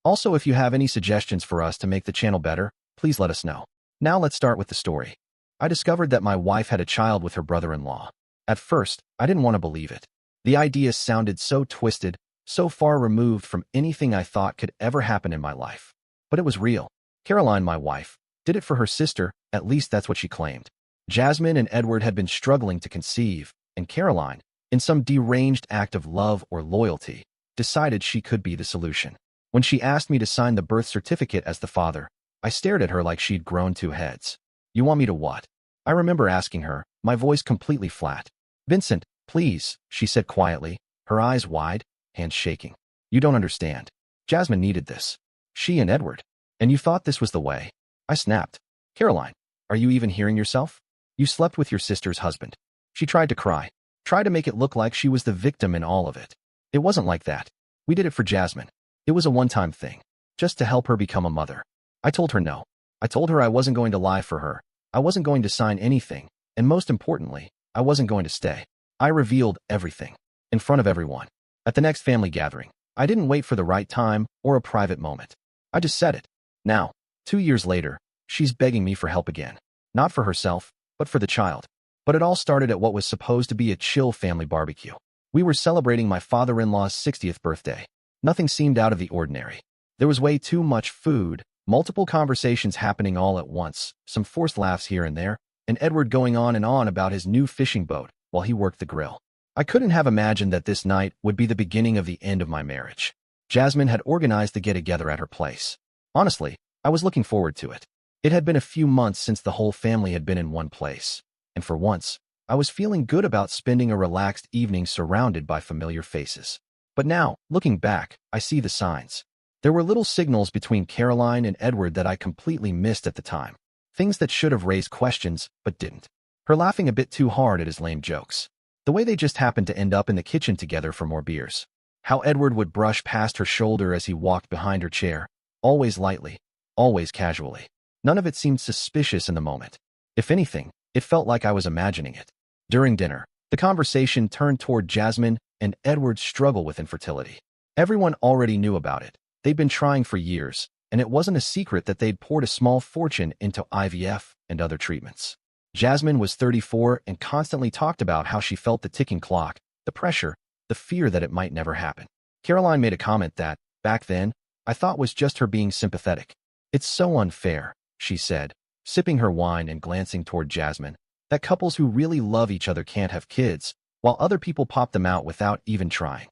Also, if you have any suggestions for us to make the channel better, please let us know. Now let's start with the story. I discovered that my wife had a child with her brother-in-law. At first, I didn't want to believe it. The idea sounded so twisted, so far removed from anything I thought could ever happen in my life. But it was real. Caroline, my wife, did it for her sister, at least that's what she claimed. Jasmine and Edward had been struggling to conceive, and Caroline, in some deranged act of love or loyalty, decided she could be the solution. When she asked me to sign the birth certificate as the father, I stared at her like she'd grown two heads. You want me to what? I remember asking her, my voice completely flat. Vincent, please, she said quietly, her eyes wide, hands shaking. You don't understand. Jasmine needed this. She and Edward. And you thought this was the way. I snapped. Caroline, are you even hearing yourself? You slept with your sister's husband. She tried to cry, tried to make it look like she was the victim in all of it. It wasn't like that. We did it for Jasmine. It was a one-time thing, just to help her become a mother. I told her no. I told her I wasn't going to lie for her. I wasn't going to sign anything, and most importantly, I wasn't going to stay. I revealed everything, in front of everyone. At the next family gathering, I didn't wait for the right time or a private moment. I just said it. Now, 2 years later, she's begging me for help again. Not for herself, but for the child. But it all started at what was supposed to be a chill family barbecue. We were celebrating my father-in-law's 60th birthday. Nothing seemed out of the ordinary. There was way too much food, multiple conversations happening all at once, some forced laughs here and there, and Edward going on and on about his new fishing boat while he worked the grill. I couldn't have imagined that this night would be the beginning of the end of my marriage. Jasmine had organized the get-together at her place. Honestly, I was looking forward to it. It had been a few months since the whole family had been in one place, and for once, I was feeling good about spending a relaxed evening surrounded by familiar faces. But now, looking back, I see the signs. There were little signals between Caroline and Edward that I completely missed at the time. Things that should have raised questions, but didn't. Her laughing a bit too hard at his lame jokes. The way they just happened to end up in the kitchen together for more beers. How Edward would brush past her shoulder as he walked behind her chair, always lightly, always casually. None of it seemed suspicious in the moment. If anything, it felt like I was imagining it. During dinner, the conversation turned toward Jasmine and Edward's struggle with infertility. Everyone already knew about it. They'd been trying for years, and it wasn't a secret that they'd poured a small fortune into IVF and other treatments. Jasmine was 34 and constantly talked about how she felt the ticking clock, the pressure, the fear that it might never happen. Caroline made a comment that, back then, I thought was just her being sympathetic. It's so unfair, she said, sipping her wine and glancing toward Jasmine, that couples who really love each other can't have kids, while other people pop them out without even trying.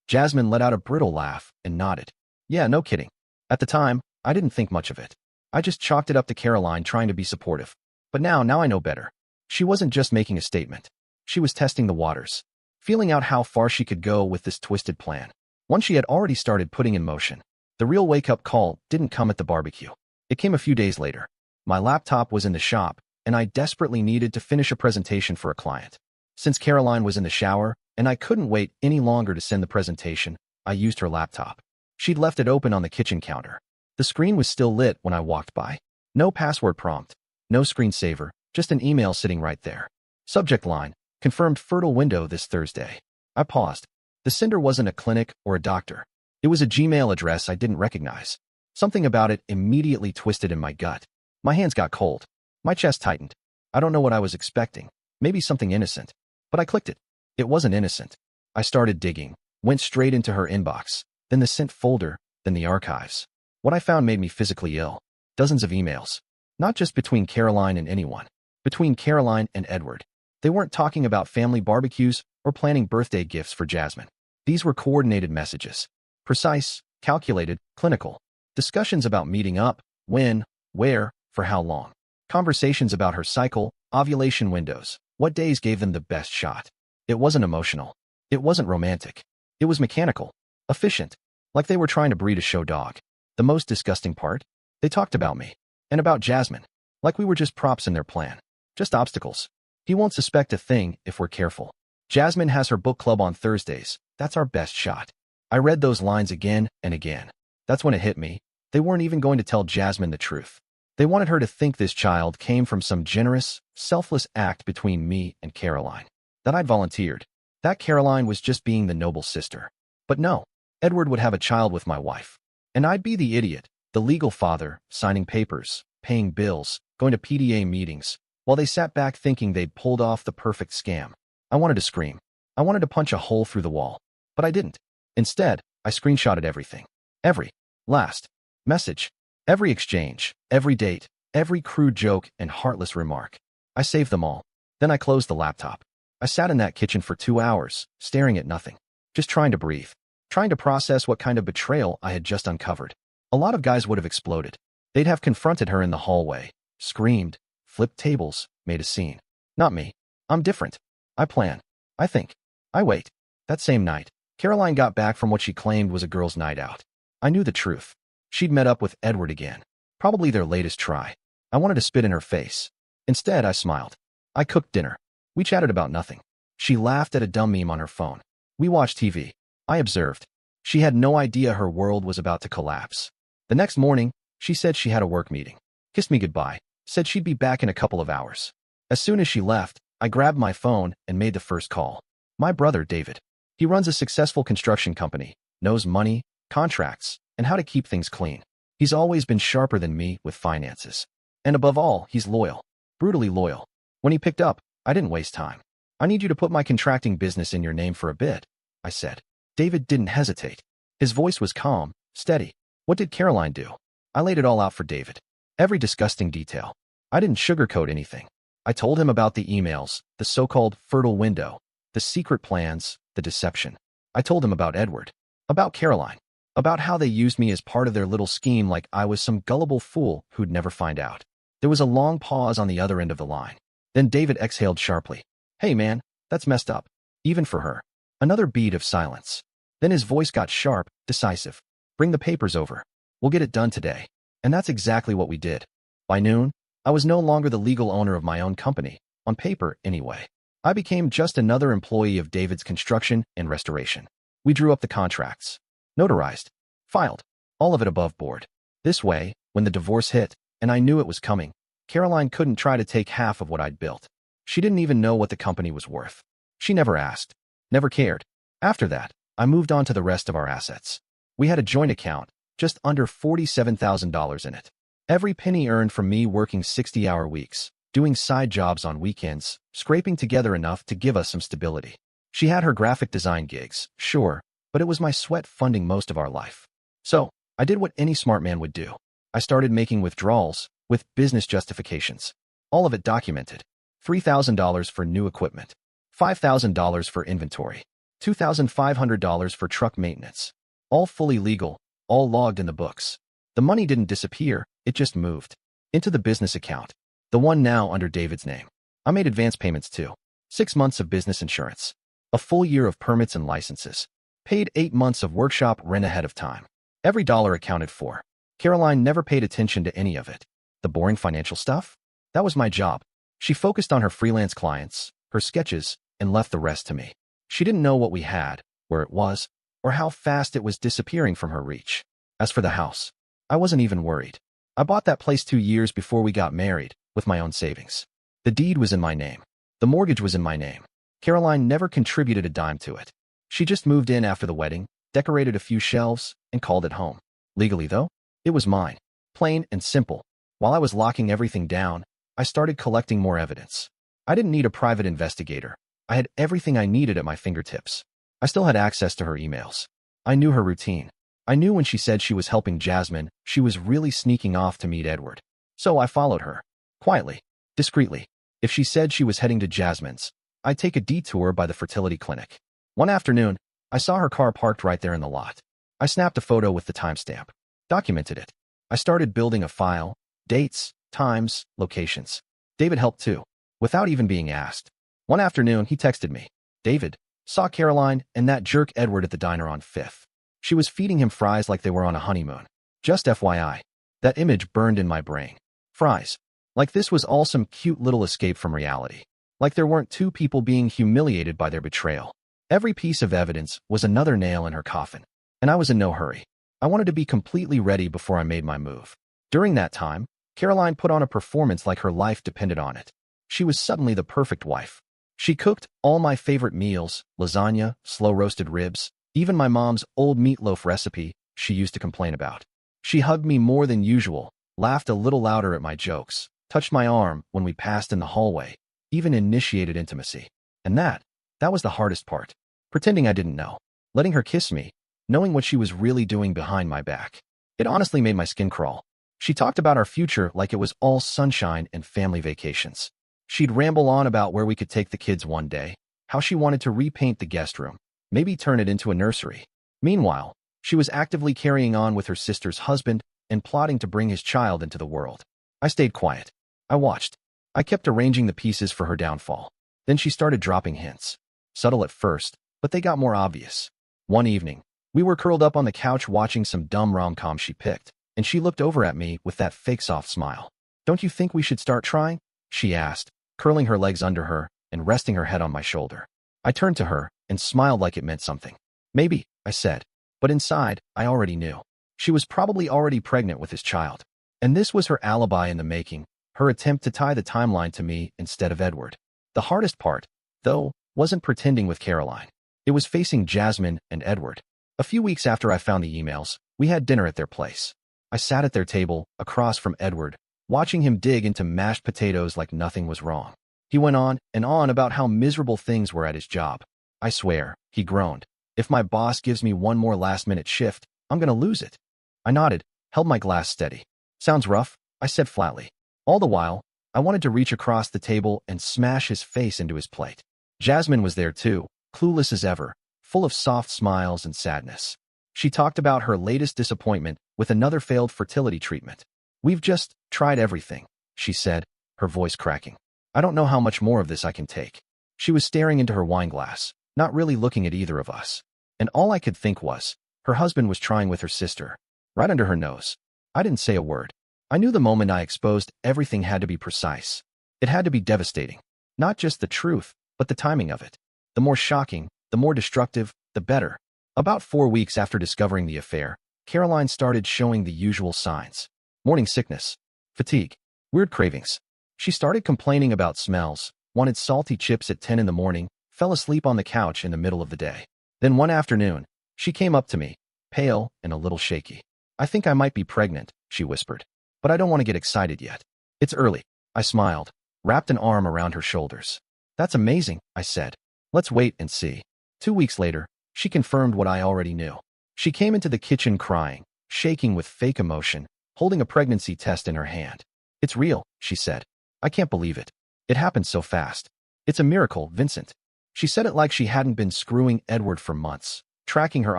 Jasmine let out a brittle laugh and nodded. Yeah, no kidding. At the time, I didn't think much of it. I just chalked it up to Caroline trying to be supportive. But now I know better. She wasn't just making a statement. She was testing the waters, feeling out how far she could go with this twisted plan. One she had already started putting in motion. The real wake-up call didn't come at the barbecue. It came a few days later. My laptop was in the shop, and I desperately needed to finish a presentation for a client. Since Caroline was in the shower, and I couldn't wait any longer to send the presentation, I used her laptop. She'd left it open on the kitchen counter. The screen was still lit when I walked by. No password prompt, no screensaver, just an email sitting right there. Subject line, confirmed fertile window this Thursday. I paused. The sender wasn't a clinic or a doctor. It was a Gmail address I didn't recognize. Something about it immediately twisted in my gut. My hands got cold. My chest tightened. I don't know what I was expecting. Maybe something innocent. But I clicked it. It wasn't innocent. I started digging, went straight into her inbox, then the sent folder, then the archives. What I found made me physically ill. Dozens of emails. Not just between Caroline and anyone. Between Caroline and Edward. They weren't talking about family barbecues or planning birthday gifts for Jasmine. These were coordinated messages. Precise, calculated, clinical. Discussions about meeting up, when, where, for how long. Conversations about her cycle, ovulation windows, what days gave them the best shot. It wasn't emotional. It wasn't romantic. It was mechanical. Efficient. Like they were trying to breed a show dog. The most disgusting part? They talked about me. And about Jasmine. Like we were just props in their plan. Just obstacles. He won't suspect a thing if we're careful. Jasmine has her book club on Thursdays. That's our best shot. I read those lines again and again. That's when it hit me. They weren't even going to tell Jasmine the truth. They wanted her to think this child came from some generous, selfless act between me and Caroline. That I'd volunteered. That Caroline was just being the noble sister. But no, Edward would have a child with my wife. And I'd be the idiot, the legal father, signing papers, paying bills, going to PDA meetings, while they sat back thinking they'd pulled off the perfect scam. I wanted to scream. I wanted to punch a hole through the wall. But I didn't. Instead, I screenshotted everything. Every last message, every exchange, every date, every crude joke and heartless remark. I saved them all. Then I closed the laptop. I sat in that kitchen for 2 hours, staring at nothing, just trying to breathe, trying to process what kind of betrayal I had just uncovered. A lot of guys would have exploded. They'd have confronted her in the hallway, screamed, flipped tables, made a scene. Not me. I'm different. I plan. I think. I wait. That same night, Caroline got back from what she claimed was a girls' night out. I knew the truth. She'd met up with Edward again. Probably their latest try. I wanted to spit in her face. Instead, I smiled. I cooked dinner. We chatted about nothing. She laughed at a dumb meme on her phone. We watched TV. I observed. She had no idea her world was about to collapse. The next morning, she said she had a work meeting. Kissed me goodbye. Said she'd be back in a couple of hours. As soon as she left, I grabbed my phone and made the first call. My brother, David. He runs a successful construction company, knows money, contracts, and how to keep things clean. He's always been sharper than me with finances. And above all, he's loyal. Brutally loyal. When he picked up, I didn't waste time. I need you to put my contracting business in your name for a bit, I said. David didn't hesitate. His voice was calm, steady. What did Caroline do? I laid it all out for David. Every disgusting detail. I didn't sugarcoat anything. I told him about the emails, the so-called fertile window, the secret plans, the deception. I told him about Edward, about Caroline, about how they used me as part of their little scheme like I was some gullible fool who'd never find out. There was a long pause on the other end of the line. Then David exhaled sharply. Hey man, that's messed up. Even for her. Another beat of silence. Then his voice got sharp, decisive. Bring the papers over. We'll get it done today. And that's exactly what we did. By noon, I was no longer the legal owner of my own company, on paper anyway. I became just another employee of David's construction and restoration. We drew up the contracts. Notarized. Filed. All of it above board. This way, when the divorce hit, and I knew it was coming, Caroline couldn't try to take half of what I'd built. She didn't even know what the company was worth. She never asked. Never cared. After that, I moved on to the rest of our assets. We had a joint account, just under $47,000 in it. Every penny earned from me working 60-hour weeks, doing side jobs on weekends, scraping together enough to give us some stability. She had her graphic design gigs, sure, but it was my sweat funding most of our life. So, I did what any smart man would do. I started making withdrawals, with business justifications. All of it documented. $3,000 for new equipment, $5,000 for inventory, $2,500 for truck maintenance. All fully legal, all logged in the books. The money didn't disappear, it just moved. Into the business account. The one now under David's name. I made advance payments too. 6 months of business insurance. A full year of permits and licenses. Paid 8 months of workshop rent ahead of time. Every dollar accounted for. Caroline never paid attention to any of it. The boring financial stuff? That was my job. She focused on her freelance clients, her sketches, and left the rest to me. She didn't know what we had, where it was, or how fast it was disappearing from her reach. As for the house, I wasn't even worried. I bought that place 2 years before we got married, with my own savings. The deed was in my name. The mortgage was in my name. Caroline never contributed a dime to it. She just moved in after the wedding, decorated a few shelves, and called it home. Legally, though, it was mine. Plain and simple. While I was locking everything down, I started collecting more evidence. I didn't need a private investigator. I had everything I needed at my fingertips. I still had access to her emails. I knew her routine. I knew when she said she was helping Jasmine, she was really sneaking off to meet Edward. So I followed her. Quietly. Discreetly. If she said she was heading to Jasmine's, I'd take a detour by the fertility clinic. One afternoon, I saw her car parked right there in the lot. I snapped a photo with the timestamp. Documented it. I started building a file. Dates, times, locations. David helped too, without even being asked. One afternoon, he texted me. David, saw Caroline and that jerk Edward at the diner on 5th. She was feeding him fries like they were on a honeymoon. Just FYI. That image burned in my brain. Fries. Like this was all some cute little escape from reality. Like there weren't two people being humiliated by their betrayal. Every piece of evidence was another nail in her coffin. And I was in no hurry. I wanted to be completely ready before I made my move. During that time, Caroline put on a performance like her life depended on it. She was suddenly the perfect wife. She cooked all my favorite meals, lasagna, slow-roasted ribs, even my mom's old meatloaf recipe she used to complain about. She hugged me more than usual, laughed a little louder at my jokes, touched my arm when we passed in the hallway, even initiated intimacy. And that was the hardest part. Pretending I didn't know. Letting her kiss me, knowing what she was really doing behind my back. It honestly made my skin crawl. She talked about our future like it was all sunshine and family vacations. She'd ramble on about where we could take the kids one day, how she wanted to repaint the guest room, maybe turn it into a nursery. Meanwhile, she was actively carrying on with her sister's husband and plotting to bring his child into the world. I stayed quiet. I watched. I kept arranging the pieces for her downfall. Then she started dropping hints. Subtle at first, but they got more obvious. One evening, we were curled up on the couch watching some dumb rom-com she picked, and she looked over at me with that fake soft smile. "Don't you think we should start trying?" she asked, curling her legs under her and resting her head on my shoulder. I turned to her and smiled like it meant something. "Maybe," I said. But inside, I already knew. She was probably already pregnant with his child. And this was her alibi in the making, her attempt to tie the timeline to me instead of Edward. The hardest part, though, wasn't pretending with Caroline. It was facing Jasmine and Edward. A few weeks after I found the emails, we had dinner at their place. I sat at their table, across from Edward, watching him dig into mashed potatoes like nothing was wrong. He went on and on about how miserable things were at his job. "I swear," he groaned, "if my boss gives me one more last-minute shift, I'm gonna lose it." I nodded, held my glass steady. "Sounds rough," I said flatly. All the while, I wanted to reach across the table and smash his face into his plate. Jasmine was there too, clueless as ever, full of soft smiles and sadness. She talked about her latest disappointment with another failed fertility treatment. "We've just tried everything," she said, her voice cracking. "I don't know how much more of this I can take." She was staring into her wine glass, not really looking at either of us. And all I could think was, her husband was trying with her sister, right under her nose. I didn't say a word. I knew the moment I exposed everything had to be precise. It had to be devastating. Not just the truth, but the timing of it. The more shocking, the more destructive, the better. About 4 weeks after discovering the affair, Caroline started showing the usual signs. Morning sickness, fatigue, weird cravings. She started complaining about smells, wanted salty chips at 10 in the morning, fell asleep on the couch in the middle of the day. Then one afternoon, she came up to me, pale and a little shaky. "I think I might be pregnant," she whispered. "But I don't want to get excited yet. It's early." I smiled, wrapped an arm around her shoulders. "That's amazing," I said. "Let's wait and see." 2 weeks later, she confirmed what I already knew. She came into the kitchen crying, shaking with fake emotion, holding a pregnancy test in her hand. "It's real," she said. "I can't believe it. It happened so fast. It's a miracle, Vincent." She said it like she hadn't been screwing Edward for months, tracking her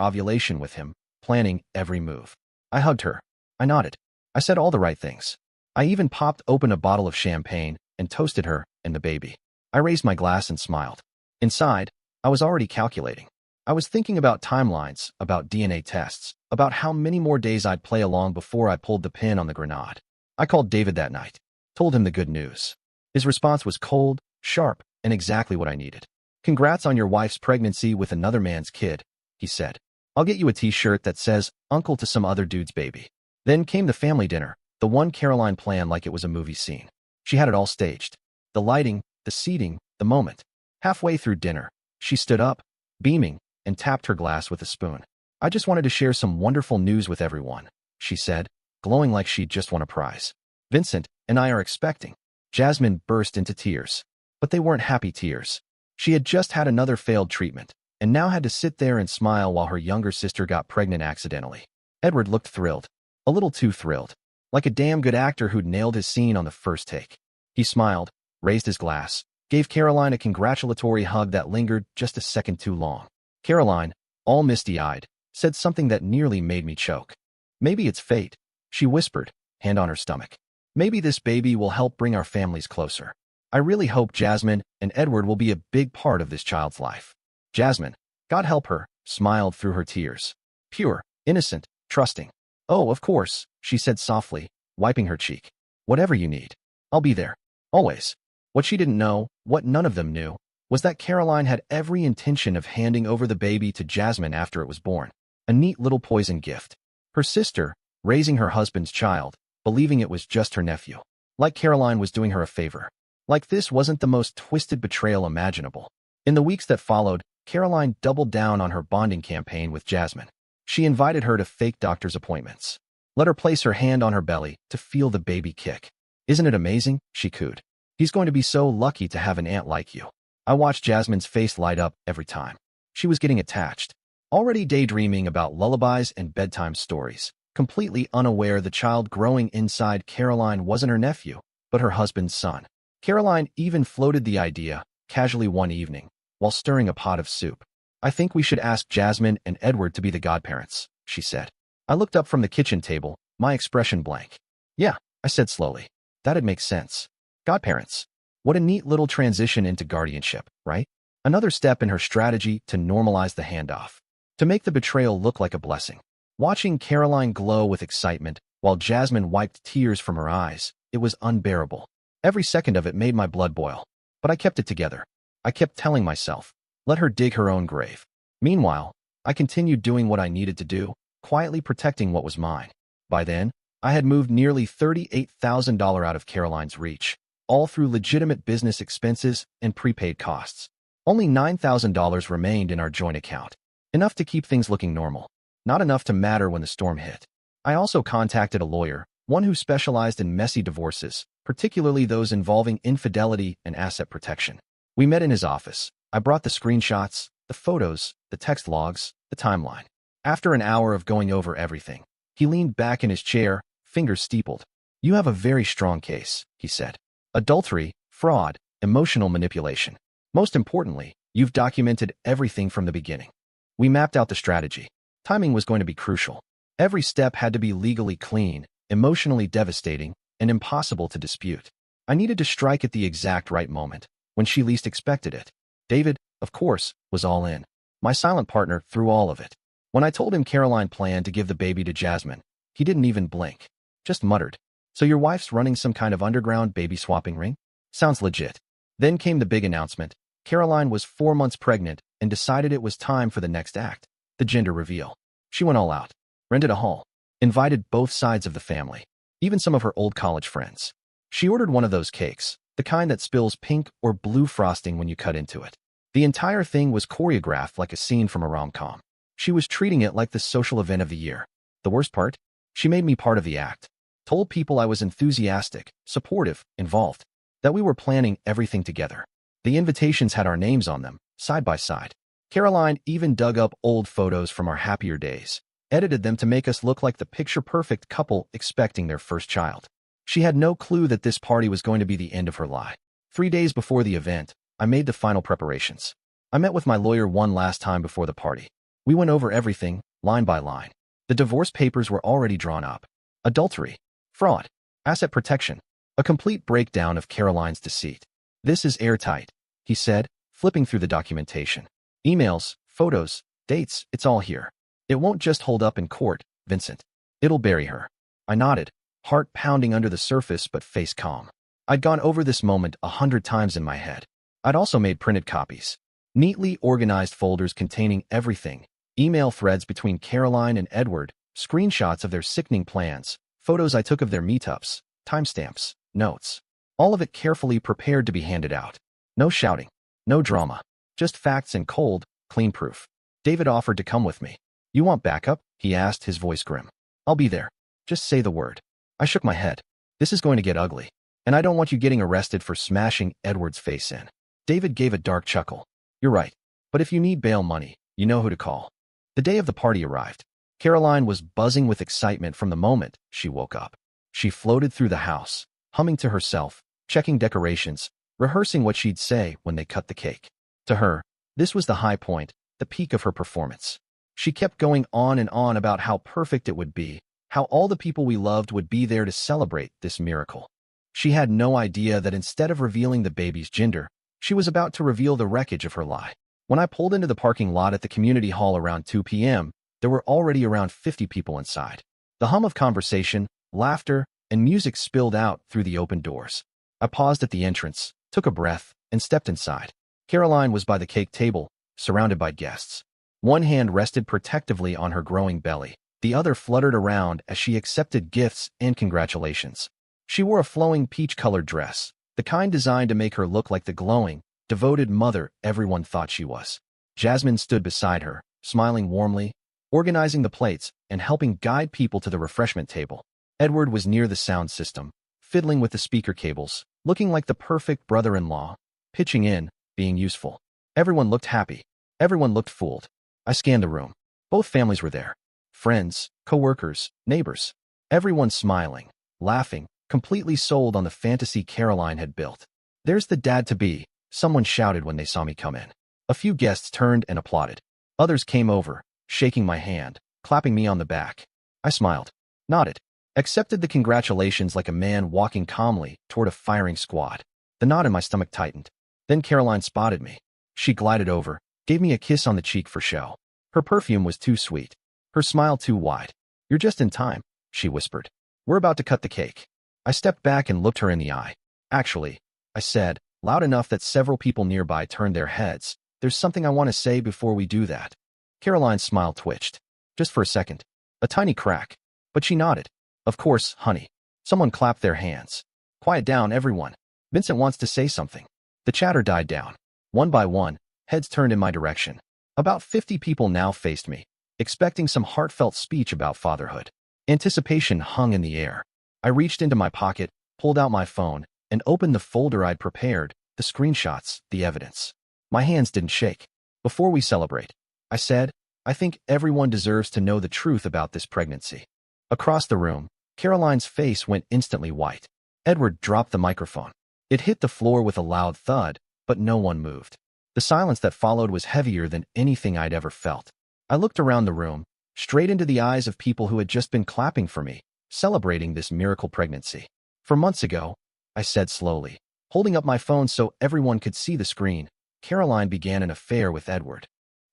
ovulation with him, planning every move. I hugged her. I nodded. I said all the right things. I even popped open a bottle of champagne and toasted her and the baby. I raised my glass and smiled. Inside, I was already calculating. I was thinking about timelines, about DNA tests, about how many more days I'd play along before I pulled the pin on the grenade. I called David that night, told him the good news. His response was cold, sharp, and exactly what I needed. "Congrats on your wife's pregnancy with another man's kid," he said. "I'll get you a t-shirt that says, 'Uncle to some other dude's baby.'" Then came the family dinner, the one Caroline planned like it was a movie scene. She had it all staged. The lighting, the seating, the moment. Halfway through dinner, she stood up, beaming, and tapped her glass with a spoon. "I just wanted to share some wonderful news with everyone," she said, glowing like she'd just won a prize. "Vincent and I are expecting." Jasmine burst into tears. But they weren't happy tears. She had just had another failed treatment, and now had to sit there and smile while her younger sister got pregnant accidentally. Edward looked thrilled. A little too thrilled. Like a damn good actor who'd nailed his scene on the first take. He smiled, raised his glass, gave Caroline a congratulatory hug that lingered just a second too long. Caroline, all misty-eyed, said something that nearly made me choke. "Maybe it's fate," she whispered, hand on her stomach. "Maybe this baby will help bring our families closer. I really hope Jasmine and Edward will be a big part of this child's life." Jasmine, God help her, smiled through her tears. Pure, innocent, trusting. "Oh, of course," she said softly, wiping her cheek. "Whatever you need. I'll be there. Always." What she didn't know, what none of them knew, was that Caroline had every intention of handing over the baby to Jasmine after it was born. A neat little poison gift. Her sister, raising her husband's child, believing it was just her nephew. Like Caroline was doing her a favor. Like this wasn't the most twisted betrayal imaginable. In the weeks that followed, Caroline doubled down on her bonding campaign with Jasmine. She invited her to fake doctor's appointments. Let her place her hand on her belly to feel the baby kick. Isn't it amazing? She cooed. He's going to be so lucky to have an aunt like you. I watched Jasmine's face light up every time. She was getting attached, already daydreaming about lullabies and bedtime stories, completely unaware the child growing inside Caroline wasn't her nephew, but her husband's son. Caroline even floated the idea, casually one evening, while stirring a pot of soup. I think we should ask Jasmine and Edward to be the godparents, she said. I looked up from the kitchen table, my expression blank. Yeah, I said slowly. That'd make sense. Godparents. What a neat little transition into guardianship, right? Another step in her strategy to normalize the handoff, to make the betrayal look like a blessing. Watching Caroline glow with excitement while Jasmine wiped tears from her eyes, it was unbearable. Every second of it made my blood boil. But I kept it together. I kept telling myself, let her dig her own grave. Meanwhile, I continued doing what I needed to do, quietly protecting what was mine. By then, I had moved nearly $38,000 out of Caroline's reach, all through legitimate business expenses and prepaid costs. Only $9,000 remained in our joint account, enough to keep things looking normal, not enough to matter when the storm hit. I also contacted a lawyer, one who specialized in messy divorces, particularly those involving infidelity and asset protection. We met in his office. I brought the screenshots, the photos, the text logs, the timeline. After an hour of going over everything, he leaned back in his chair, fingers steepled. You have a very strong case, he said. Adultery, fraud, emotional manipulation. Most importantly, you've documented everything from the beginning. We mapped out the strategy. Timing was going to be crucial. Every step had to be legally clean, emotionally devastating, and impossible to dispute. I needed to strike at the exact right moment, when she least expected it. David, of course, was all in. My silent partner through all of it. When I told him Caroline planned to give the baby to Jasmine, he didn't even blink. Just muttered, so your wife's running some kind of underground baby swapping ring? Sounds legit. Then came the big announcement. Caroline was 4 months pregnant and decided it was time for the next act, the gender reveal. She went all out, rented a hall, invited both sides of the family, even some of her old college friends. She ordered one of those cakes, the kind that spills pink or blue frosting when you cut into it. The entire thing was choreographed like a scene from a rom-com. She was treating it like the social event of the year. The worst part? She made me part of the act. Told people I was enthusiastic, supportive, involved, that we were planning everything together. The invitations had our names on them, side by side. Caroline even dug up old photos from our happier days, edited them to make us look like the picture-perfect couple expecting their first child. She had no clue that this party was going to be the end of her lie. 3 days before the event, I made the final preparations. I met with my lawyer one last time before the party. We went over everything, line by line. The divorce papers were already drawn up. Adultery, fraud, asset protection, a complete breakdown of Caroline's deceit. This is airtight, he said, flipping through the documentation. Emails, photos, dates, it's all here. It won't just hold up in court, Vincent. It'll bury her. I nodded, heart pounding under the surface but face calm. I'd gone over this moment 100 times in my head. I'd also made printed copies. Neatly organized folders containing everything. Email threads between Caroline and Edward, screenshots of their sickening plans, photos I took of their meetups, timestamps, notes. All of it carefully prepared to be handed out. No shouting, no drama, just facts and cold, clean proof. David offered to come with me. You want backup? He asked, his voice grim. I'll be there. Just say the word. I shook my head. This is going to get ugly, and I don't want you getting arrested for smashing Edward's face in. David gave a dark chuckle. You're right, but if you need bail money, you know who to call. The day of the party arrived. Caroline was buzzing with excitement from the moment she woke up. She floated through the house, humming to herself, checking decorations, rehearsing what she'd say when they cut the cake. To her, this was the high point, the peak of her performance. She kept going on and on about how perfect it would be, how all the people we loved would be there to celebrate this miracle. She had no idea that instead of revealing the baby's gender, she was about to reveal the wreckage of her lie. When I pulled into the parking lot at the community hall around 2 p.m., there were already around 50 people inside. The hum of conversation, laughter, and music spilled out through the open doors. I paused at the entrance, took a breath, and stepped inside. Caroline was by the cake table, surrounded by guests. One hand rested protectively on her growing belly. The other fluttered around as she accepted gifts and congratulations. She wore a flowing peach-colored dress, the kind designed to make her look like the glowing, devoted mother everyone thought she was. Jasmine stood beside her, smiling warmly, organizing the plates, and helping guide people to the refreshment table. Edward was near the sound system, fiddling with the speaker cables, looking like the perfect brother-in-law, pitching in, being useful. Everyone looked happy. Everyone looked fooled. I scanned the room. Both families were there. Friends, co-workers, neighbors. Everyone smiling, laughing, completely sold on the fantasy Caroline had built. "There's the dad-to-be," someone shouted when they saw me come in. A few guests turned and applauded. Others came over, shaking my hand, clapping me on the back. I smiled, nodded, accepted the congratulations like a man walking calmly toward a firing squad. The knot in my stomach tightened. Then Caroline spotted me. She glided over, gave me a kiss on the cheek for show. Her perfume was too sweet, her smile too wide. "You're just in time," she whispered. "We're about to cut the cake." I stepped back and looked her in the eye. "Actually," I said, loud enough that several people nearby turned their heads, "there's something I want to say before we do that." Caroline's smile twitched. Just for a second. A tiny crack. But she nodded. "Of course, honey." Someone clapped their hands. "Quiet down, everyone. Vincent wants to say something." The chatter died down. One by one, heads turned in my direction. About 50 people now faced me, expecting some heartfelt speech about fatherhood. Anticipation hung in the air. I reached into my pocket, pulled out my phone, and opened the folder I'd prepared, the screenshots, the evidence. My hands didn't shake. "Before we celebrate," I said, "I think everyone deserves to know the truth about this pregnancy." Across the room, Caroline's face went instantly white. Edward dropped the microphone. It hit the floor with a loud thud, but no one moved. The silence that followed was heavier than anything I'd ever felt. I looked around the room, straight into the eyes of people who had just been clapping for me, celebrating this miracle pregnancy. "For months ago," I said slowly, holding up my phone so everyone could see the screen, "Caroline began an affair with Edward."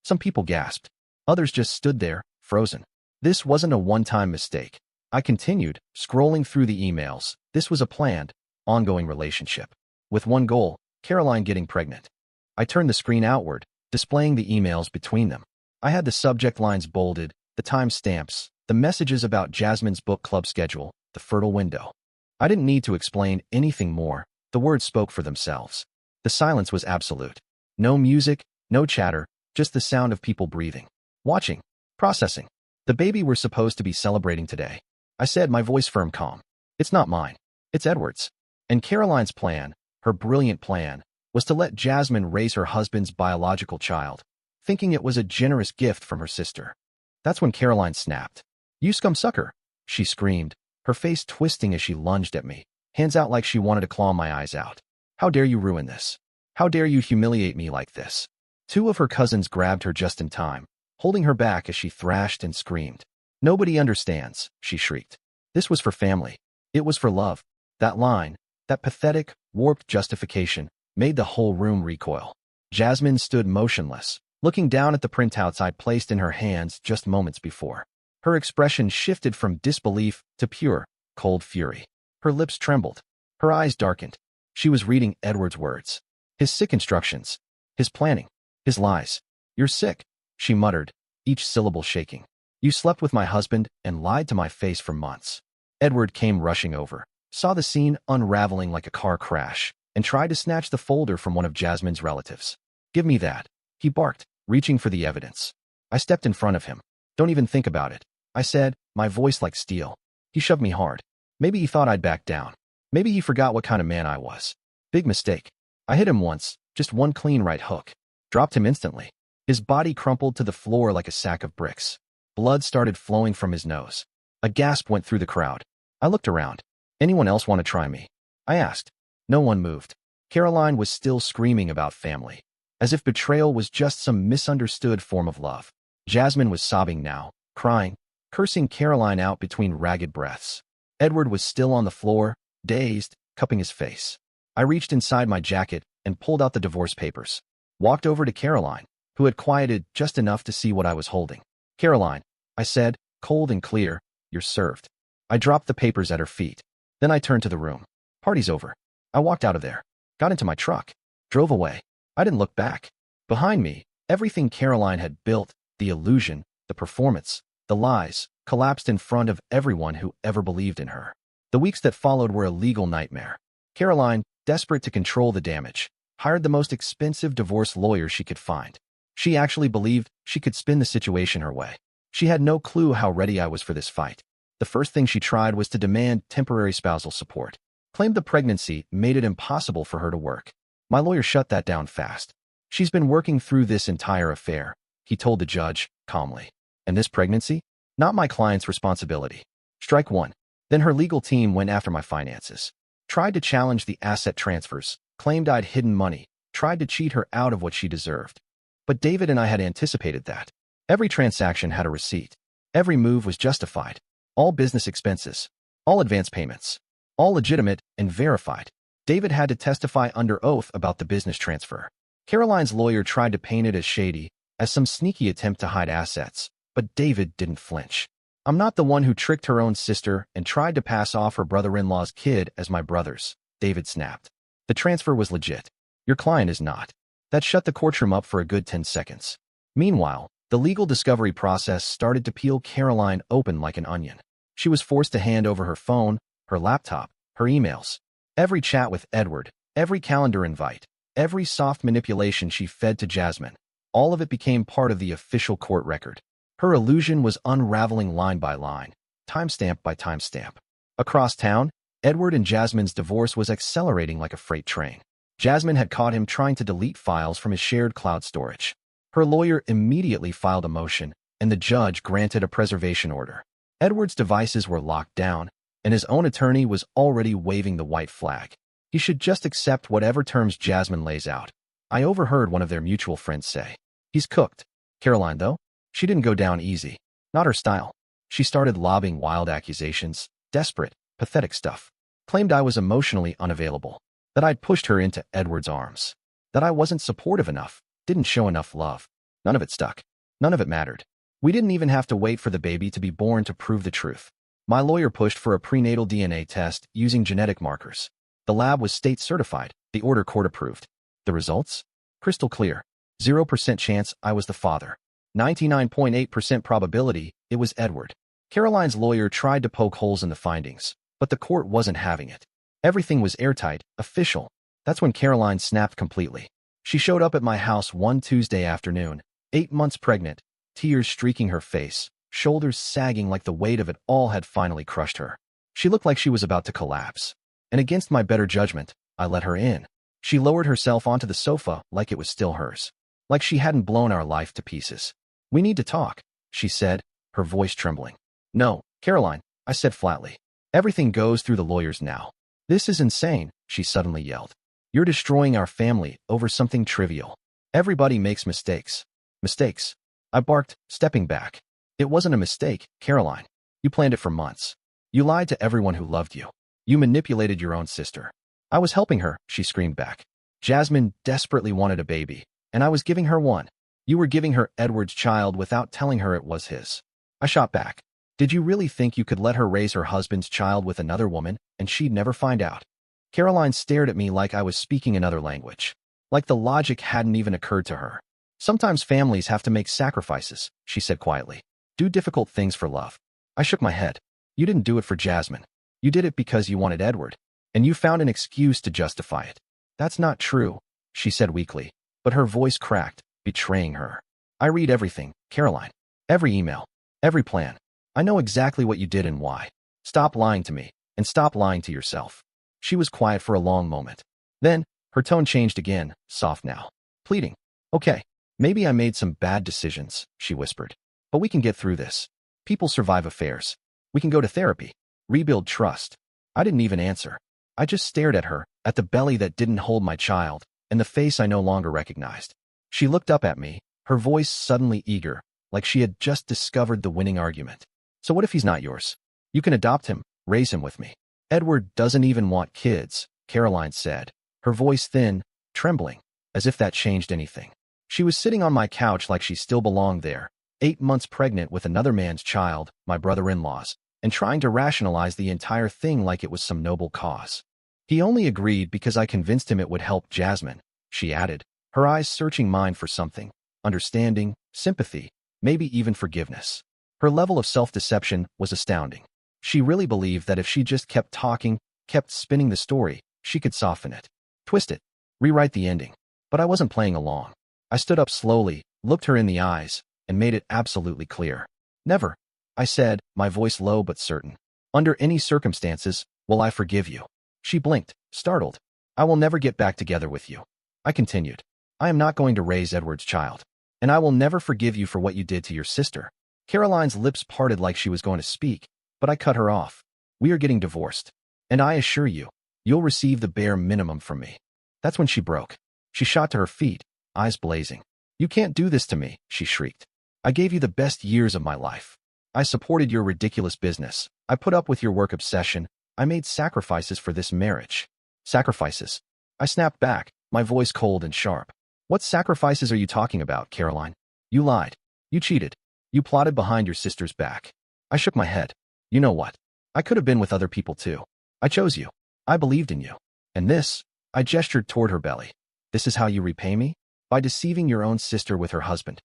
Some people gasped. Others just stood there, frozen. This wasn't a one-time mistake. I continued, scrolling through the emails. This was a planned, ongoing relationship. With one goal, Caroline getting pregnant. I turned the screen outward, displaying the emails between them. I had the subject lines bolded, the timestamps, the messages about Jasmine's book club schedule, the fertile window. I didn't need to explain anything more. The words spoke for themselves. The silence was absolute. No music, no chatter, just the sound of people breathing, watching, processing. "The baby we're supposed to be celebrating today," I said, my voice firm calm. "It's not mine. It's Edward's." And Caroline's plan, her brilliant plan, was to let Jasmine raise her husband's biological child, thinking it was a generous gift from her sister. That's when Caroline snapped. "You scum sucker," she screamed, her face twisting as she lunged at me, hands out like she wanted to claw my eyes out. "How dare you ruin this? How dare you humiliate me like this?" Two of her cousins grabbed her just in time, holding her back as she thrashed and screamed. "Nobody understands," she shrieked. "This was for family. It was for love." That line, that pathetic, warped justification, made the whole room recoil. Jasmine stood motionless, looking down at the printouts I'd placed in her hands just moments before. Her expression shifted from disbelief to pure, cold fury. Her lips trembled. Her eyes darkened. She was reading Edward's words. His sick instructions. His planning. His lies. "You're sick," she muttered, each syllable shaking. "You slept with my husband and lied to my face for months." Edward came rushing over, saw the scene unraveling like a car crash, and tried to snatch the folder from one of Jasmine's relatives. "Give me that," he barked, reaching for the evidence. I stepped in front of him. "Don't even think about it," I said, my voice like steel. He shoved me hard. Maybe he thought I'd back down. Maybe he forgot what kind of man I was. Big mistake. I hit him once, just one clean right hook. Dropped him instantly. His body crumpled to the floor like a sack of bricks. Blood started flowing from his nose. A gasp went through the crowd. I looked around. "Anyone else want to try me?" I asked. No one moved. Caroline was still screaming about family, as if betrayal was just some misunderstood form of love. Jasmine was sobbing now, crying, cursing Caroline out between ragged breaths. Edward was still on the floor, dazed, cupping his face. I reached inside my jacket and pulled out the divorce papers. Walked over to Caroline, who had quieted just enough to see what I was holding. "Caroline," I said, cold and clear, "you're served." I dropped the papers at her feet. Then I turned to the room. "Party's over." I walked out of there, got into my truck, drove away. I didn't look back. Behind me, everything Caroline had built, the illusion, the performance, the lies, collapsed in front of everyone who ever believed in her. The weeks that followed were a legal nightmare. Caroline, desperate to control the damage, hired the most expensive divorce lawyer she could find. She actually believed she could spin the situation her way. She had no clue how ready I was for this fight. The first thing she tried was to demand temporary spousal support. Claimed the pregnancy made it impossible for her to work. My lawyer shut that down fast. She's been working through this entire affair, he told the judge, calmly. And this pregnancy? Not my client's responsibility. Strike one. Then her legal team went after my finances. Tried to challenge the asset transfers, claimed I'd hidden money, tried to cheat her out of what she deserved. But David and I had anticipated that. Every transaction had a receipt. Every move was justified. All business expenses. All advance payments. All legitimate and verified. David had to testify under oath about the business transfer. Caroline's lawyer tried to paint it as shady, as some sneaky attempt to hide assets, but David didn't flinch. I'm not the one who tricked her own sister and tried to pass off her brother-in-law's kid as my brother's, David snapped. The transfer was legit. Your client is not. That shut the courtroom up for a good 10 seconds. Meanwhile, the legal discovery process started to peel Caroline open like an onion. She was forced to hand over her phone, her laptop, her emails. Every chat with Edward, every calendar invite, every soft manipulation she fed to Jasmine, all of it became part of the official court record. Her illusion was unraveling line by line, timestamp by timestamp. Across town, Edward and Jasmine's divorce was accelerating like a freight train. Jasmine had caught him trying to delete files from his shared cloud storage. Her lawyer immediately filed a motion, and the judge granted a preservation order. Edward's devices were locked down, and his own attorney was already waving the white flag. He should just accept whatever terms Jasmine lays out. I overheard one of their mutual friends say, "He's cooked." Caroline, though, she didn't go down easy. Not her style. She started lobbing wild accusations, desperate, pathetic stuff. Claimed I was emotionally unavailable, that I'd pushed her into Edward's arms, that I wasn't supportive enough, didn't show enough love. None of it stuck. None of it mattered. We didn't even have to wait for the baby to be born to prove the truth. My lawyer pushed for a prenatal DNA test using genetic markers. The lab was state certified, the order court approved. The results? Crystal clear. 0% chance I was the father. 99.8% probability it was Edward. Caroline's lawyer tried to poke holes in the findings, but the court wasn't having it. Everything was airtight, official. That's when Caroline snapped completely. She showed up at my house one Tuesday afternoon, 8 months pregnant, tears streaking her face, shoulders sagging like the weight of it all had finally crushed her. She looked like she was about to collapse. And against my better judgment, I let her in. She lowered herself onto the sofa like it was still hers. Like she hadn't blown our life to pieces. "We need to talk," she said, her voice trembling. "No, Caroline," I said flatly. "Everything goes through the lawyers now." "This is insane," she suddenly yelled. "You're destroying our family over something trivial. Everybody makes mistakes." "Mistakes?" I barked, stepping back. "It wasn't a mistake, Caroline. You planned it for months. You lied to everyone who loved you. You manipulated your own sister." "I was helping her," she screamed back. "Jasmine desperately wanted a baby, and I was giving her one. You were giving her Edward's child without telling her it was his." I shot back. "Did you really think you could let her raise her husband's child with another woman, and she'd never find out?" Caroline stared at me like I was speaking another language. Like the logic hadn't even occurred to her. "Sometimes families have to make sacrifices," she said quietly. "Do difficult things for love." I shook my head. "You didn't do it for Jasmine. You did it because you wanted Edward, and you found an excuse to justify it." "That's not true," she said weakly, but her voice cracked, betraying her. "I read everything, Caroline. Every email. Every plan. I know exactly what you did and why. Stop lying to me, and stop lying to yourself." She was quiet for a long moment. Then, her tone changed again, soft now. Pleading. "Okay, maybe I made some bad decisions," she whispered. "But we can get through this. People survive affairs. We can go to therapy. Rebuild trust." I didn't even answer. I just stared at her, at the belly that didn't hold my child, and the face I no longer recognized. She looked up at me, her voice suddenly eager, like she had just discovered the winning argument. "So what if he's not yours? You can adopt him, raise him with me." "Edward doesn't even want kids," Caroline said, her voice thin, trembling, as if that changed anything. She was sitting on my couch like she still belonged there, 8 months pregnant with another man's child, my brother-in-law's, and trying to rationalize the entire thing like it was some noble cause. "He only agreed because I convinced him it would help Jasmine," she added, her eyes searching mine for something, understanding, sympathy, maybe even forgiveness. Her level of self-deception was astounding. She really believed that if she just kept talking, kept spinning the story, she could soften it, twist it, rewrite the ending. But I wasn't playing along. I stood up slowly, looked her in the eyes, and made it absolutely clear. Never, I said, my voice low but certain. Under any circumstances, will I forgive you? She blinked, startled. I will never get back together with you. I continued. I am not going to raise Edward's child. And I will never forgive you for what you did to your sister. Caroline's lips parted like she was going to speak, but I cut her off. We are getting divorced. And I assure you, you'll receive the bare minimum from me. That's when she broke. She shot to her feet, eyes blazing. You can't do this to me, she shrieked. I gave you the best years of my life. I supported your ridiculous business. I put up with your work obsession. I made sacrifices for this marriage. Sacrifices. I snapped back, my voice cold and sharp. What sacrifices are you talking about, Caroline? You lied. You cheated. You plotted behind your sister's back. I shook my head. You know what? I could have been with other people too. I chose you. I believed in you. And this, I gestured toward her belly. This is how you repay me? By deceiving your own sister with her husband.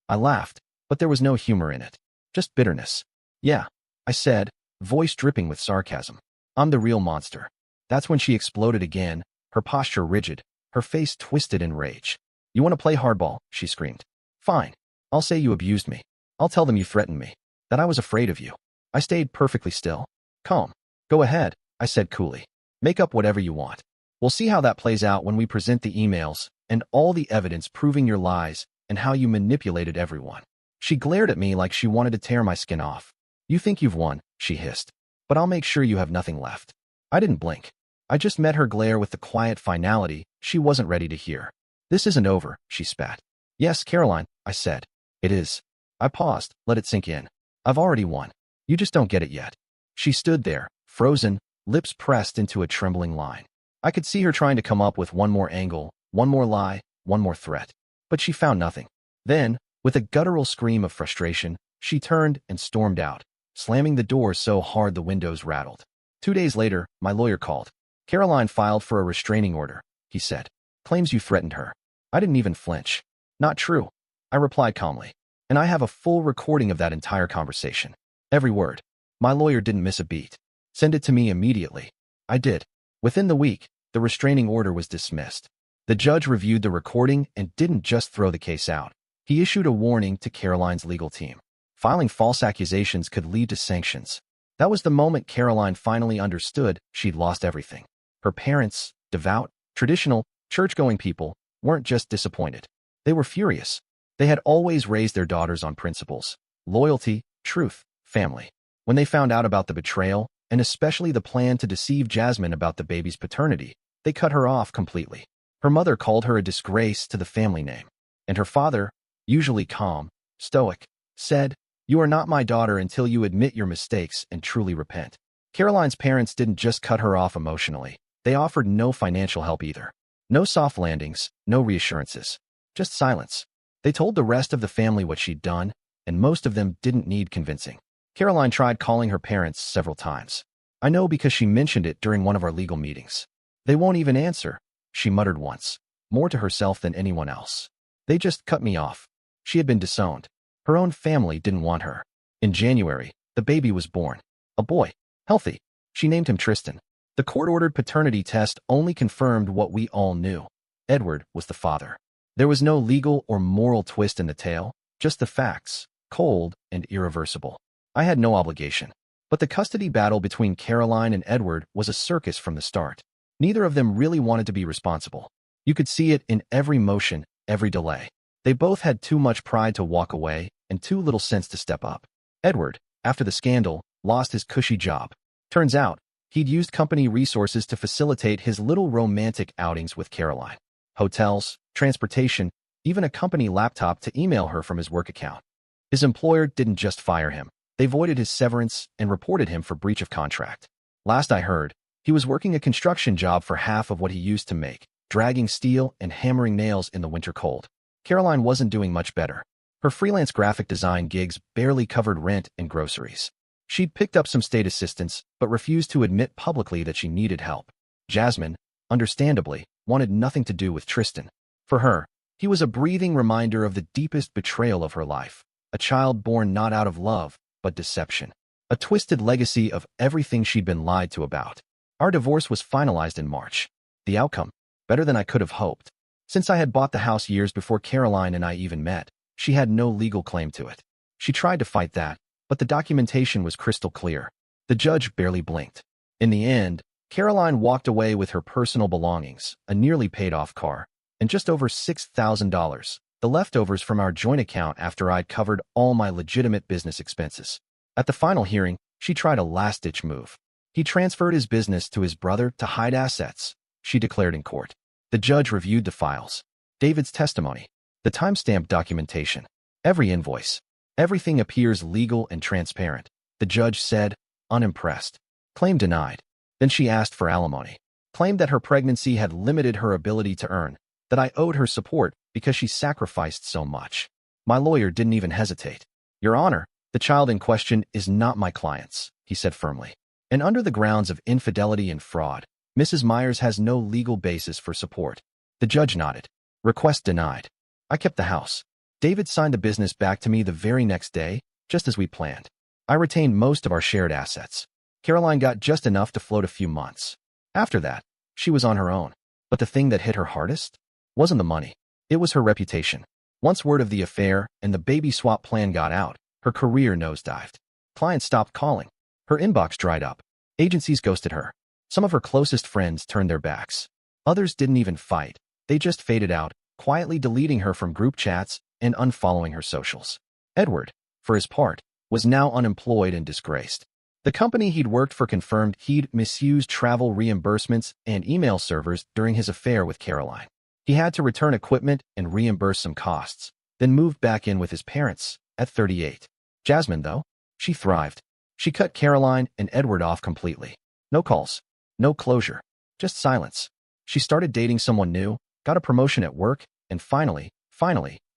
I laughed, but there was no humor in it. Just bitterness. Yeah, I said, voice dripping with sarcasm. I'm the real monster. That's when she exploded again, her posture rigid, her face twisted in rage. You want to play hardball? She screamed. Fine. I'll say you abused me. I'll tell them you threatened me. That I was afraid of you. I stayed perfectly still. Calm. Go ahead, I said coolly. Make up whatever you want. We'll see how that plays out when we present the emails and all the evidence proving your lies and how you manipulated everyone. She glared at me like she wanted to tear my skin off. You think you've won, she hissed. But I'll make sure you have nothing left. I didn't blink. I just met her glare with the quiet finality she wasn't ready to hear. This isn't over, she spat. Yes, Caroline, I said. It is. I paused, let it sink in. I've already won. You just don't get it yet. She stood there, frozen, lips pressed into a trembling line. I could see her trying to come up with one more angle, one more lie, one more threat. But she found nothing. Then, with a guttural scream of frustration, she turned and stormed out, slamming the door so hard the windows rattled. 2 days later, my lawyer called. Caroline filed for a restraining order, he said. Claims you threatened her. I didn't even flinch. Not true, I replied calmly. And I have a full recording of that entire conversation. Every word. My lawyer didn't miss a beat. Send it to me immediately. I did. Within the week, the restraining order was dismissed. The judge reviewed the recording and didn't just throw the case out. He issued a warning to Caroline's legal team. Filing false accusations could lead to sanctions. That was the moment Caroline finally understood she'd lost everything. Her parents, devout, traditional, church-going people, weren't just disappointed. They were furious. They had always raised their daughters on principles, loyalty, truth, family. When they found out about the betrayal, and especially the plan to deceive Jasmine about the baby's paternity, they cut her off completely. Her mother called her a disgrace to the family name. And her father, usually calm, stoic, said, "You are not my daughter until you admit your mistakes and truly repent." Caroline's parents didn't just cut her off emotionally. They offered no financial help either. No soft landings, no reassurances. Just silence. They told the rest of the family what she'd done, and most of them didn't need convincing. Caroline tried calling her parents several times. I know because she mentioned it during one of our legal meetings. They won't even answer, she muttered once, more to herself than anyone else. They just cut me off. She had been disowned. Her own family didn't want her. In January, the baby was born. A boy. Healthy. She named him Tristan. The court-ordered paternity test only confirmed what we all knew. Edward was the father. There was no legal or moral twist in the tale, just the facts, cold and irreversible. I had no obligation. But the custody battle between Caroline and Edward was a circus from the start. Neither of them really wanted to be responsible. You could see it in every motion, every delay. They both had too much pride to walk away and too little sense to step up. Edward, after the scandal, lost his cushy job. Turns out, he'd used company resources to facilitate his little romantic outings with Caroline. Hotels, transportation, even a company laptop to email her from his work account. His employer didn't just fire him. They voided his severance and reported him for breach of contract. Last I heard, he was working a construction job for half of what he used to make, dragging steel and hammering nails in the winter cold. Caroline wasn't doing much better. Her freelance graphic design gigs barely covered rent and groceries. She'd picked up some state assistance, but refused to admit publicly that she needed help. Jasmine, understandably, wanted nothing to do with Tristan. For her, he was a breathing reminder of the deepest betrayal of her life, a child born not out of love, but deception. A twisted legacy of everything she'd been lied to about. Our divorce was finalized in March. The outcome, better than I could have hoped. Since I had bought the house years before Caroline and I even met, she had no legal claim to it. She tried to fight that, but the documentation was crystal clear. The judge barely blinked. In the end, Caroline walked away with her personal belongings, a nearly paid-off car, and just over $6,000, the leftovers from our joint account after I'd covered all my legitimate business expenses. At the final hearing, she tried a last-ditch move. He transferred his business to his brother to hide assets, she declared in court. The judge reviewed the files, David's testimony, the timestamped documentation, every invoice. Everything appears legal and transparent. The judge said, unimpressed. Claim denied. Then she asked for alimony. Claimed that her pregnancy had limited her ability to earn, that I owed her support because she sacrificed so much. My lawyer didn't even hesitate. Your Honor, the child in question is not my client's, he said firmly. And under the grounds of infidelity and fraud, Mrs. Myers has no legal basis for support. The judge nodded. Request denied. I kept the house. David signed the business back to me the very next day, just as we planned. I retained most of our shared assets. Caroline got just enough to float a few months. After that, she was on her own. But the thing that hit her hardest wasn't the money. It was her reputation. Once word of the affair and the baby swap plan got out, her career nosedived. Clients stopped calling. Her inbox dried up. Agencies ghosted her. Some of her closest friends turned their backs. Others didn't even fight. They just faded out, quietly deleting her from group chats and unfollowing her socials. Edward, for his part, was now unemployed and disgraced. The company he'd worked for confirmed he'd misused travel reimbursements and email servers during his affair with Caroline. He had to return equipment and reimburse some costs, then moved back in with his parents at 38. Jasmine, though, she thrived. She cut Caroline and Edward off completely. No calls, no closure, just silence. She started dating someone new, got a promotion at work, and finally,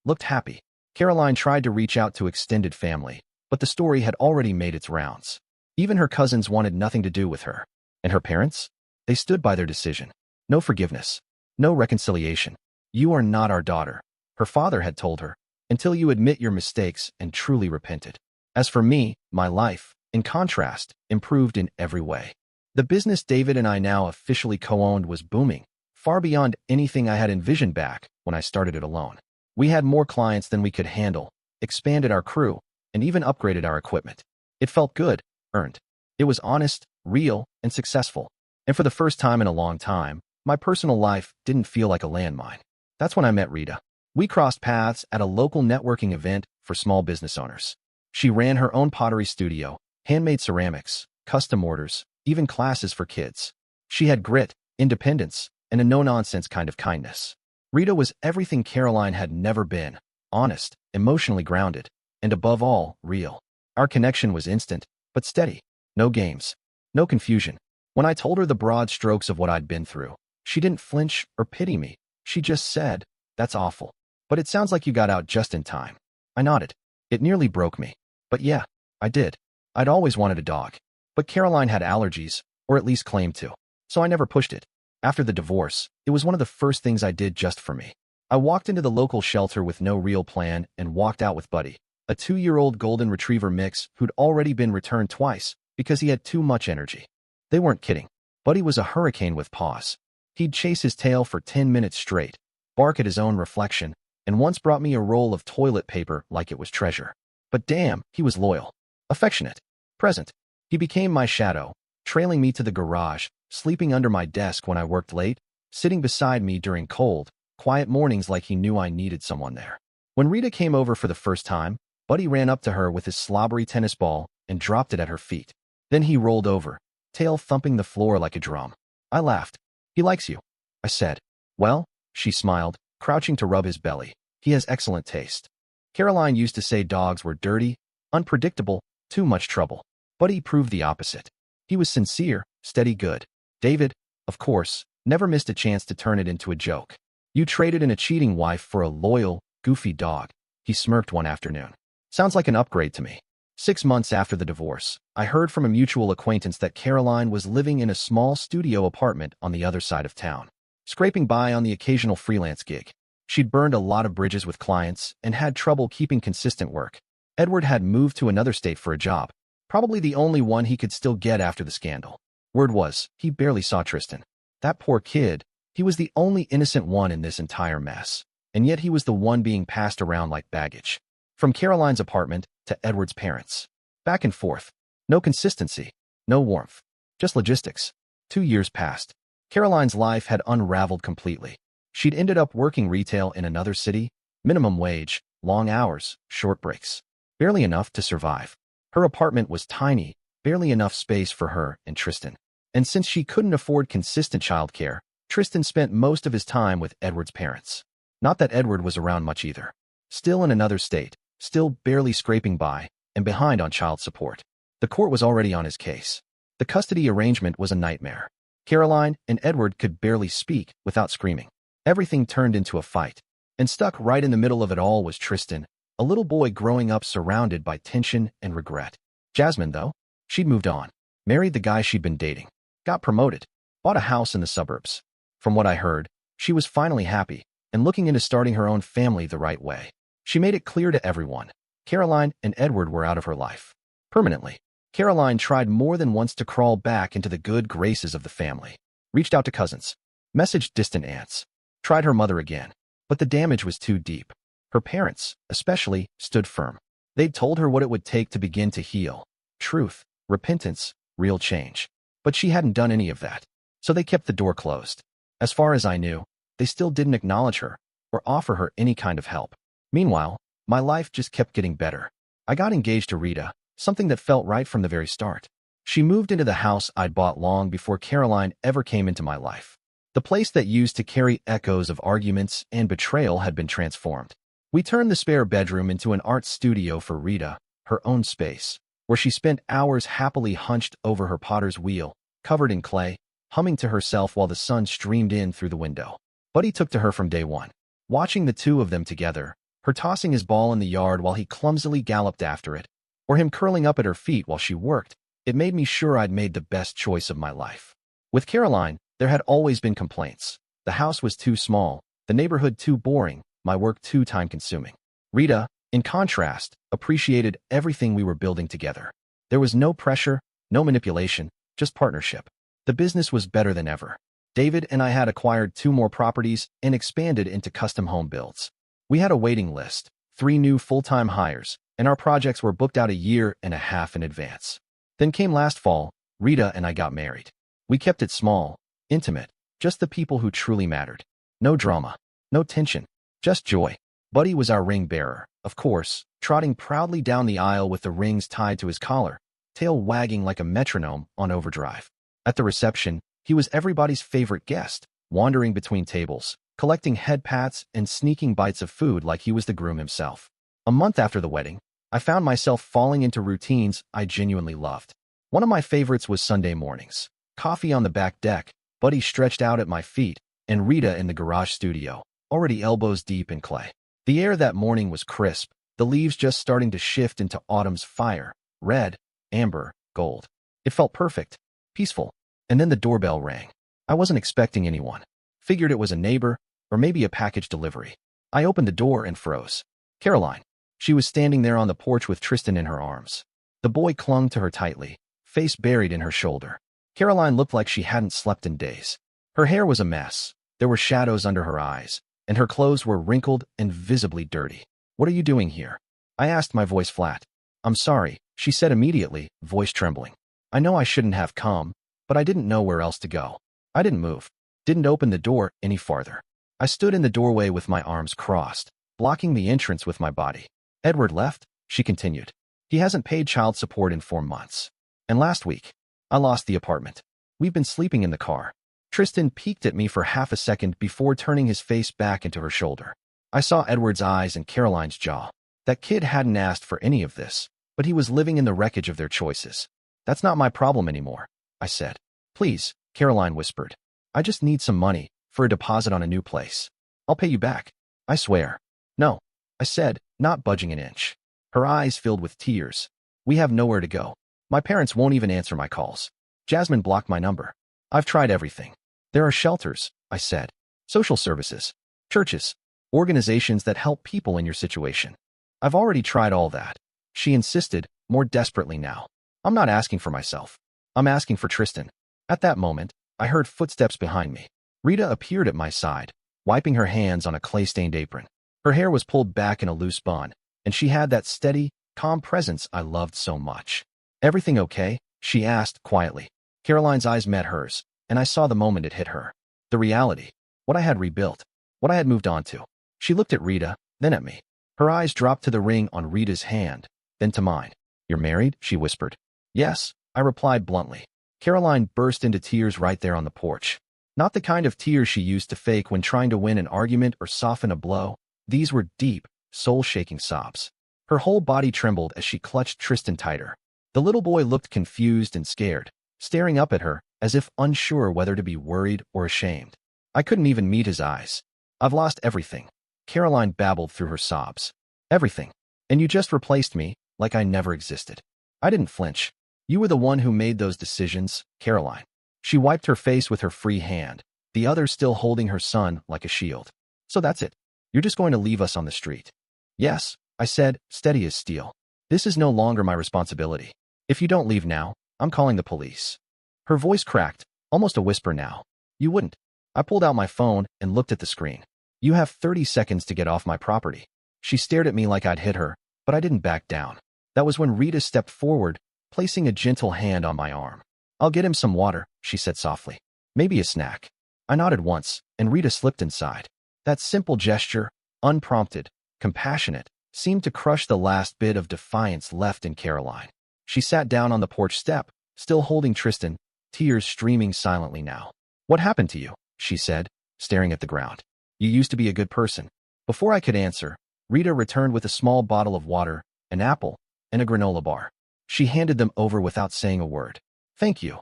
looked happy. Caroline tried to reach out to extended family, but the story had already made its rounds. Even her cousins wanted nothing to do with her. And her parents? They stood by their decision. No forgiveness. No reconciliation. You are not our daughter, her father had told her, until you admit your mistakes and truly repented. As for me, my life, in contrast, improved in every way. The business David and I now officially co-owned was booming, far beyond anything I had envisioned back when I started it alone. We had more clients than we could handle, expanded our crew, and even upgraded our equipment. It felt good, earned. It was honest, real, and successful. And for the first time in a long time, my personal life didn't feel like a landmine. That's when I met Rita. We crossed paths at a local networking event for small business owners. She ran her own pottery studio, handmade ceramics, custom orders, even classes for kids. She had grit, independence, and a no-nonsense kind of kindness. Rita was everything Caroline had never been: honest, emotionally grounded, and above all, real. Our connection was instant, but steady. No games. No confusion. When I told her the broad strokes of what I'd been through, she didn't flinch or pity me. She just said, "That's awful. But it sounds like you got out just in time." I nodded. It nearly broke me. But yeah, I did. I'd always wanted a dog. But Caroline had allergies, or at least claimed to. So I never pushed it. After the divorce, it was one of the first things I did just for me. I walked into the local shelter with no real plan and walked out with Buddy, a 2-year-old golden retriever mix who'd already been returned twice because he had too much energy. They weren't kidding. Buddy was a hurricane with paws. He'd chase his tail for 10 minutes straight, bark at his own reflection, and once brought me a roll of toilet paper like it was treasure. But damn, he was loyal, affectionate, present. He became my shadow, trailing me to the garage, sleeping under my desk when I worked late, sitting beside me during cold, quiet mornings like he knew I needed someone there. When Rita came over for the first time, Buddy ran up to her with his slobbery tennis ball and dropped it at her feet. Then he rolled over, tail thumping the floor like a drum. I laughed. "He likes you," I said. "Well," she smiled, crouching to rub his belly. "He has excellent taste." Caroline used to say dogs were dirty, unpredictable, too much trouble. Buddy proved the opposite. He was sincere, steady good. David, of course, never missed a chance to turn it into a joke. "You traded in a cheating wife for a loyal, goofy dog," he smirked one afternoon. "Sounds like an upgrade to me." 6 months after the divorce, I heard from a mutual acquaintance that Caroline was living in a small studio apartment on the other side of town, scraping by on the occasional freelance gig. She'd burned a lot of bridges with clients and had trouble keeping consistent work. Edward had moved to another state for a job, probably the only one he could still get after the scandal. Word was, he barely saw Tristan. That poor kid, he was the only innocent one in this entire mess, and yet he was the one being passed around like baggage. From Caroline's apartment to Edward's parents. Back and forth. No consistency. No warmth. Just logistics. 2 years passed. Caroline's life had unraveled completely. She'd ended up working retail in another city, minimum wage, long hours, short breaks. Barely enough to survive. Her apartment was tiny, barely enough space for her and Tristan. And since she couldn't afford consistent childcare, Tristan spent most of his time with Edward's parents. Not that Edward was around much either. Still in another state, still barely scraping by, and behind on child support. The court was already on his case. The custody arrangement was a nightmare. Caroline and Edward could barely speak without screaming. Everything turned into a fight. And stuck right in the middle of it all was Tristan, a little boy growing up surrounded by tension and regret. Jasmine, though, she'd moved on. Married the guy she'd been dating. Got promoted. Bought a house in the suburbs. From what I heard, she was finally happy and looking into starting her own family the right way. She made it clear to everyone. Caroline and Edward were out of her life. Permanently. Caroline tried more than once to crawl back into the good graces of the family. Reached out to cousins. Messaged distant aunts. Tried her mother again. But the damage was too deep. Her parents, especially, stood firm. They'd told her what it would take to begin to heal. Truth, repentance, real change. But she hadn't done any of that. So they kept the door closed. As far as I knew, they still didn't acknowledge her or offer her any kind of help. Meanwhile, my life just kept getting better. I got engaged to Rita, something that felt right from the very start. She moved into the house I'd bought long before Caroline ever came into my life. The place that used to carry echoes of arguments and betrayal had been transformed. We turned the spare bedroom into an art studio for Rita, her own space, where she spent hours happily hunched over her potter's wheel, covered in clay, humming to herself while the sun streamed in through the window. Buddy took to her from day one. Watching the two of them together, her tossing his ball in the yard while he clumsily galloped after it, or him curling up at her feet while she worked, it made me sure I'd made the best choice of my life. With Caroline, there had always been complaints. The house was too small, the neighborhood too boring, my work too time-consuming. Rita, in contrast, appreciated everything we were building together. There was no pressure, no manipulation, just partnership. The business was better than ever. David and I had acquired 2 more properties and expanded into custom home builds. We had a waiting list, 3 new full-time hires, and our projects were booked out 1.5 years in advance. Then came last fall, Rita and I got married. We kept it small, intimate, just the people who truly mattered. No drama, no tension, just joy. Buddy was our ring bearer, of course, trotting proudly down the aisle with the rings tied to his collar, tail wagging like a metronome on overdrive. At the reception, he was everybody's favorite guest, wandering between tables, collecting head pats and sneaking bites of food like he was the groom himself. A month after the wedding, I found myself falling into routines I genuinely loved. One of my favorites was Sunday mornings. Coffee on the back deck, Buddy stretched out at my feet, and Rita in the garage studio, already elbows deep in clay. The air that morning was crisp, the leaves just starting to shift into autumn's fire, red, amber, gold. It felt perfect, peaceful. And then the doorbell rang. I wasn't expecting anyone. Figured it was a neighbor, or maybe a package delivery. I opened the door and froze. Caroline. She was standing there on the porch with Tristan in her arms. The boy clung to her tightly, face buried in her shoulder. Caroline looked like she hadn't slept in days. Her hair was a mess. There were shadows under her eyes, and her clothes were wrinkled and visibly dirty. "What are you doing here?" I asked, my voice flat. "I'm sorry," she said immediately, voice trembling. "I know I shouldn't have come, but I didn't know where else to go." I didn't move. Didn't open the door any farther. I stood in the doorway with my arms crossed, blocking the entrance with my body. "Edward left," she continued. "He hasn't paid child support in 4 months. And last week, I lost the apartment. We've been sleeping in the car." Tristan peeked at me for half a second before turning his face back into her shoulder. I saw Edward's eyes and Caroline's jaw. That kid hadn't asked for any of this, but he was living in the wreckage of their choices. "That's not my problem anymore," I said. "Please," Caroline whispered. "I just need some money for a deposit on a new place. I'll pay you back. I swear." "No," I said, not budging an inch. Her eyes filled with tears. "We have nowhere to go. My parents won't even answer my calls. Jasmine blocked my number. I've tried everything. There are shelters," I said. "Social services, churches, organizations that help people in your situation. I've already tried all that." She insisted, more desperately now. "I'm not asking for myself. I'm asking for Tristan." At that moment, I heard footsteps behind me. Rita appeared at my side, wiping her hands on a clay-stained apron. Her hair was pulled back in a loose bun, and she had that steady, calm presence I loved so much. "Everything okay?" she asked quietly. Caroline's eyes met hers, and I saw the moment it hit her. The reality. What I had rebuilt. What I had moved on to. She looked at Rita, then at me. Her eyes dropped to the ring on Rita's hand, then to mine. "You're married?" she whispered. "Yes," I replied bluntly. Caroline burst into tears right there on the porch. Not the kind of tears she used to fake when trying to win an argument or soften a blow. These were deep, soul-shaking sobs. Her whole body trembled as she clutched Tristan tighter. The little boy looked confused and scared, staring up at her as if unsure whether to be worried or ashamed. I couldn't even meet his eyes. "I've lost everything," Caroline babbled through her sobs. "Everything. And you just replaced me, like I never existed." I didn't flinch. "You were the one who made those decisions, Caroline." She wiped her face with her free hand, the other still holding her son like a shield. "So that's it. You're just going to leave us on the street." "Yes," I said, steady as steel. "This is no longer my responsibility. If you don't leave now, I'm calling the police." Her voice cracked, almost a whisper now. "You wouldn't." I pulled out my phone and looked at the screen. "You have 30 seconds to get off my property." She stared at me like I'd hit her, but I didn't back down. That was when Rita stepped forward, placing a gentle hand on my arm. "I'll get him some water," she said softly. "Maybe a snack." I nodded once, and Rita slipped inside. That simple gesture, unprompted, compassionate, seemed to crush the last bit of defiance left in Caroline. She sat down on the porch step, still holding Tristan, tears streaming silently now. "What happened to you?" she said, staring at the ground. "You used to be a good person." Before I could answer, Rita returned with a small bottle of water, an apple, and a granola bar. She handed them over without saying a word. "Thank you,"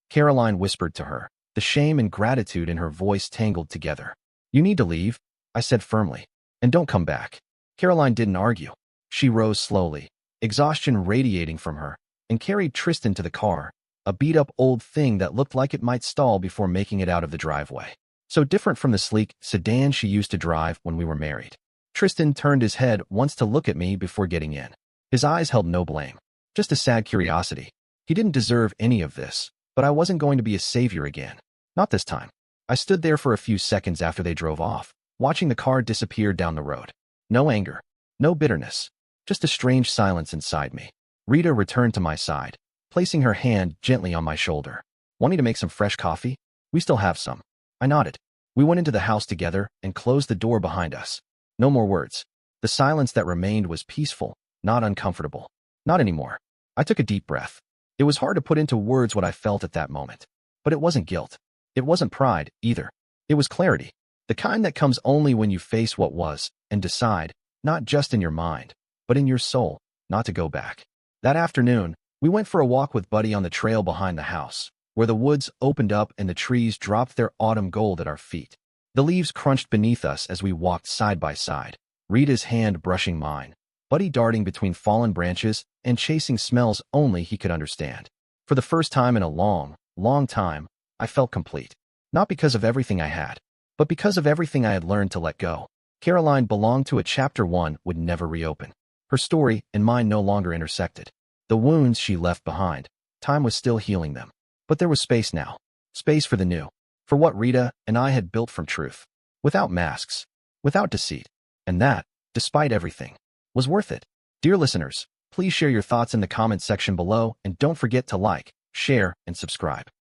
Caroline whispered to her, the shame and gratitude in her voice tangled together. "You need to leave," I said firmly, "and don't come back." Caroline didn't argue. She rose slowly, exhaustion radiating from her, and carried Tristan to the car, a beat-up old thing that looked like it might stall before making it out of the driveway. So different from the sleek sedan she used to drive when we were married. Tristan turned his head once to look at me before getting in. His eyes held no blame, just a sad curiosity. He didn't deserve any of this, but I wasn't going to be a savior again. Not this time. I stood there for a few seconds after they drove off, watching the car disappear down the road. No anger, no bitterness, just a strange silence inside me. Rita returned to my side, placing her hand gently on my shoulder. "Wanting to make some fresh coffee? We still have some." I nodded. We went into the house together and closed the door behind us. No more words. The silence that remained was peaceful, not uncomfortable. Not anymore. I took a deep breath. It was hard to put into words what I felt at that moment. But it wasn't guilt. It wasn't pride, either. It was clarity. The kind that comes only when you face what was and decide, not just in your mind, but in your soul, not to go back. That afternoon, we went for a walk with Buddy on the trail behind the house, where the woods opened up and the trees dropped their autumn gold at our feet. The leaves crunched beneath us as we walked side by side, Rita's hand brushing mine, Buddy darting between fallen branches and chasing smells only he could understand. For the first time in a long, long time, I felt complete. Not because of everything I had, but because of everything I had learned to let go. Caroline belonged to a chapter one would never reopen. Her story and mine no longer intersected. The wounds she left behind, time was still healing them. But there was space now. Space for the new. For what Rita and I had built from truth. Without masks. Without deceit. And that, despite everything, was worth it. Dear listeners, please share your thoughts in the comments section below and don't forget to like, share, and subscribe.